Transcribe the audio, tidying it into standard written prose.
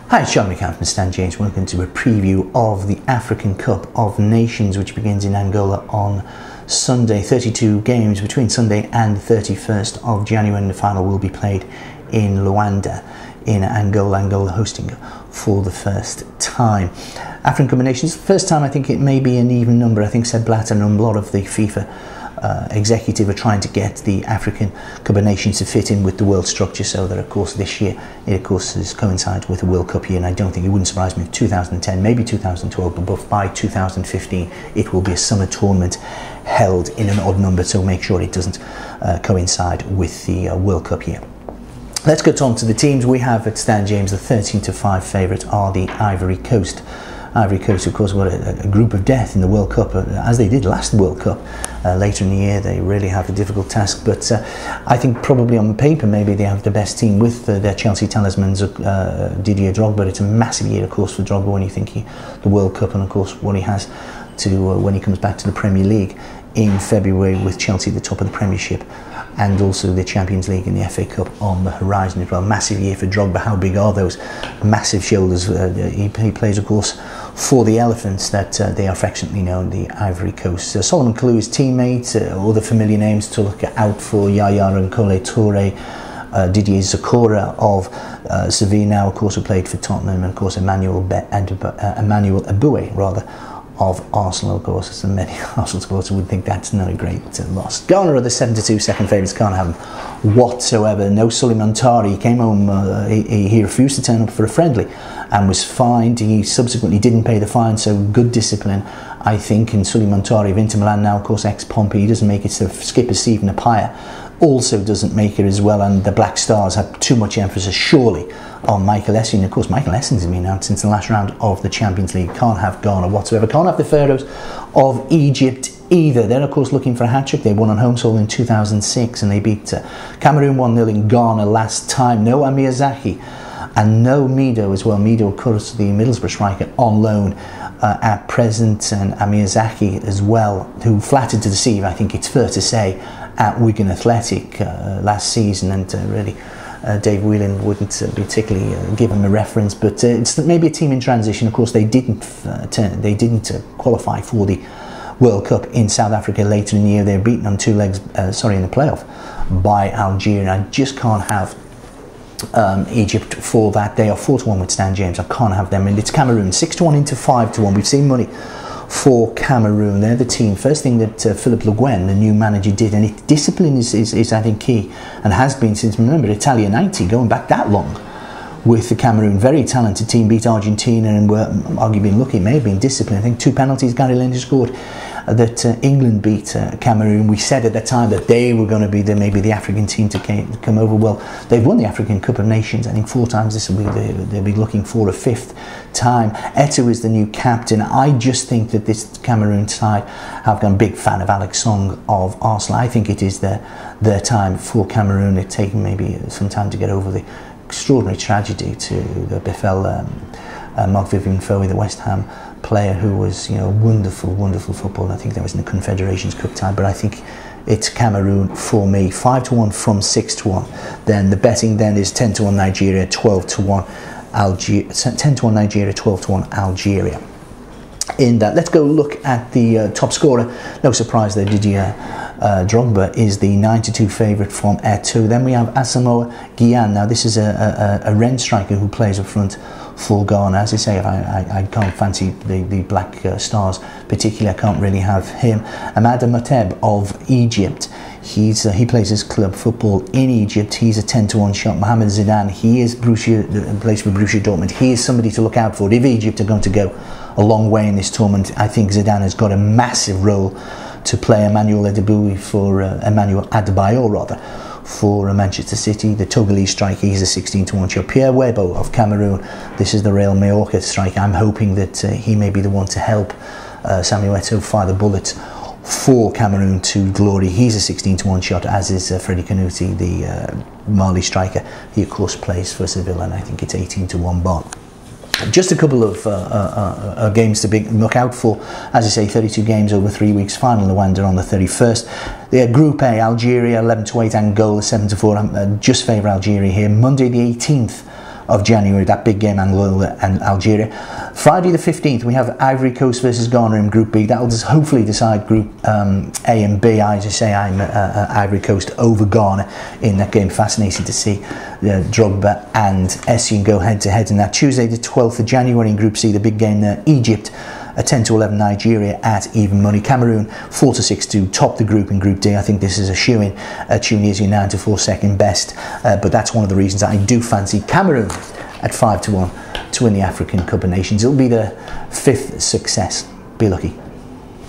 Hi, it's John McCann from Stan James. Welcome to a preview of the African Cup of Nations, which begins in Angola on Sunday. 32 games between Sunday and the 31st of January, and the final will be played in Luanda in Angola hosting for the first time. African Cup of Nations, first time I think it may be an even number. I think Sepp Blatter and a lot of the FIFA executive are trying to get the African Cup of Nations to fit in with the world structure, so that of course this year it of course coincides with the World Cup year, and I don't think it wouldn't surprise me if 2010, maybe 2012, but by 2015 it will be a summer tournament held in an odd number, so make sure it doesn't coincide with the World Cup year. Let's get on to the teams we have at Stan James. The 13-5 favourite are the Ivory Coast. Ivory Coast, of course, were a group of death in the World Cup, as they did last World Cup. Later in the year, they really have a difficult task, but I think probably on paper, maybe they have the best team with their Chelsea talismans, Didier Drogba. It's a massive year, of course, for Drogba when you think the World Cup, and of course what he has to when he comes back to the Premier League in February with Chelsea at the top of the Premiership, and also the Champions League and the FA Cup on the horizon as well. Massive year for Drogba. How big are those massive shoulders? He plays, of course, for the Elephants, that they are affectionately known, the Ivory Coast. Solomon Kalou, his teammate, other familiar names to look out for: Yaya Nkole Toure, Didier Zakora of Sevilla now, of course, who played for Tottenham, and of course Emmanuel Eboué, rather, of Arsenal, of course. So many Arsenal supporters would think that's not a great loss. Ghana are the 7-2 second favourites, can't have them whatsoever. No Suleiman Tari. He came home, he refused to turn up for a friendly and was fined. He subsequently didn't pay the fine, so good discipline, I think. And Suleiman Tari of Inter Milan now, of course, ex-Pompey, he doesn't make it. So skipper Stephen Apaya also doesn't make it as well, and the Black Stars have too much emphasis, surely, on Michael Essien. Of course, Michael Essien has been out since the last round of the Champions League. Can't have Ghana whatsoever. Can't have the Pharaohs of Egypt either. They're, of course, looking for a hat-trick. They won on home soil in 2006, and they beat Cameroon 1-0 in Ghana last time. No Amir Zaki and no Mido as well. Mido, of course, the Middlesbrough striker, on loan at present, and Amir Zaki as well, who flattered to deceive, I think it's fair to say, at Wigan Athletic last season, and really Dave Whelan wouldn't particularly give him a reference, but it's maybe a team in transition. Of course, they didn't qualify for the World Cup in South Africa later in the year. They were beaten on two legs, in the playoff by Algeria. I just can't have Egypt for that. They are 4-1 with Stan James. I can't have them. And it's Cameroon 6-1 into 5-1. We've seen money for Cameroon. They're the team. First thing that Philippe Le Guen, the new manager, did, and discipline is I think key, and has been since, remember, Italia 90, going back that long with the Cameroon. Very talented team, beat Argentina, and were arguably lucky. It may have been discipline. I think 2 penalties Gary Lineker scored that England beat Cameroon. We said at the time that they were going to be maybe the African team to come over. Well, they've won the African Cup of Nations, I think 4 times. This will be they'll be looking for a 5th time. Eto'o is the new captain. I just think that this Cameroon side, I've been a big fan of Alex Song of Arsenal. I think it is their time for Cameroon. It's taken maybe some time to get over the extraordinary tragedy that befell Marc-Vivien Foé, the West Ham player, who was, wonderful football. I think that was in the Confederations Cup time, but I think it's Cameroon for me. 5-1 from 6-1. Then the betting then is 10-1 Nigeria, 12-1 Algeria, 10-1 Nigeria, 12-1 Algeria. In that, let's go look at the top scorer. No surprise there, Didier Drogba is the 9-2 favourite from Eto'o. Then we have Asamoah Gyan. Now this is a Rennes striker who plays up front for Ghana. As I say, I can't fancy the Black Stars particularly. I can't really have him. Amada Moteb of Egypt. He plays his club football in Egypt. He's a 10-1 shot. Mohamed Zidane, he is plays for Borussia Dortmund. He is somebody to look out for. If Egypt are going to go a long way in this tournament, I think Zidane has got a massive role to play. Emmanuel Adebayor rather, for Manchester City. The Togolese striker, he's a 16-1 shot. Pierre Webo of Cameroon, this is the Real Mallorca striker. I'm hoping that he may be the one to help Samuel Eto'o fire the bullets for Cameroon to glory. He's a 16-1 shot, as is Freddie Kanuti, the Mali striker. He of course plays for Sevilla, and I think it's 18-1 bar. Just a couple of games to look out for. As I say, 32 games over 3 weeks. Final Luanda on the 31st. The Group A, Algeria 11-8, Angola 7-4. Just favour Algeria here. Monday the 18th of January, that big game, Angola and Algeria. Friday the 15th, we have Ivory Coast versus Ghana in Group B. That will just hopefully decide Group A and B. I just say I'm Ivory Coast over Ghana in that game. Fascinating to see Drogba and Essien go head-to-head in that. Tuesday the 12th of January in Group C, the big game there, Egypt, a 10-11 Nigeria at even money. Cameroon 4-6 to top the group in Group D. I think this is a shoe-in. Tunisia 9-4 second best, but that's one of the reasons I do fancy Cameroon at 5-1 to win the African Cup of Nations. It'll be their 5th success. Be lucky.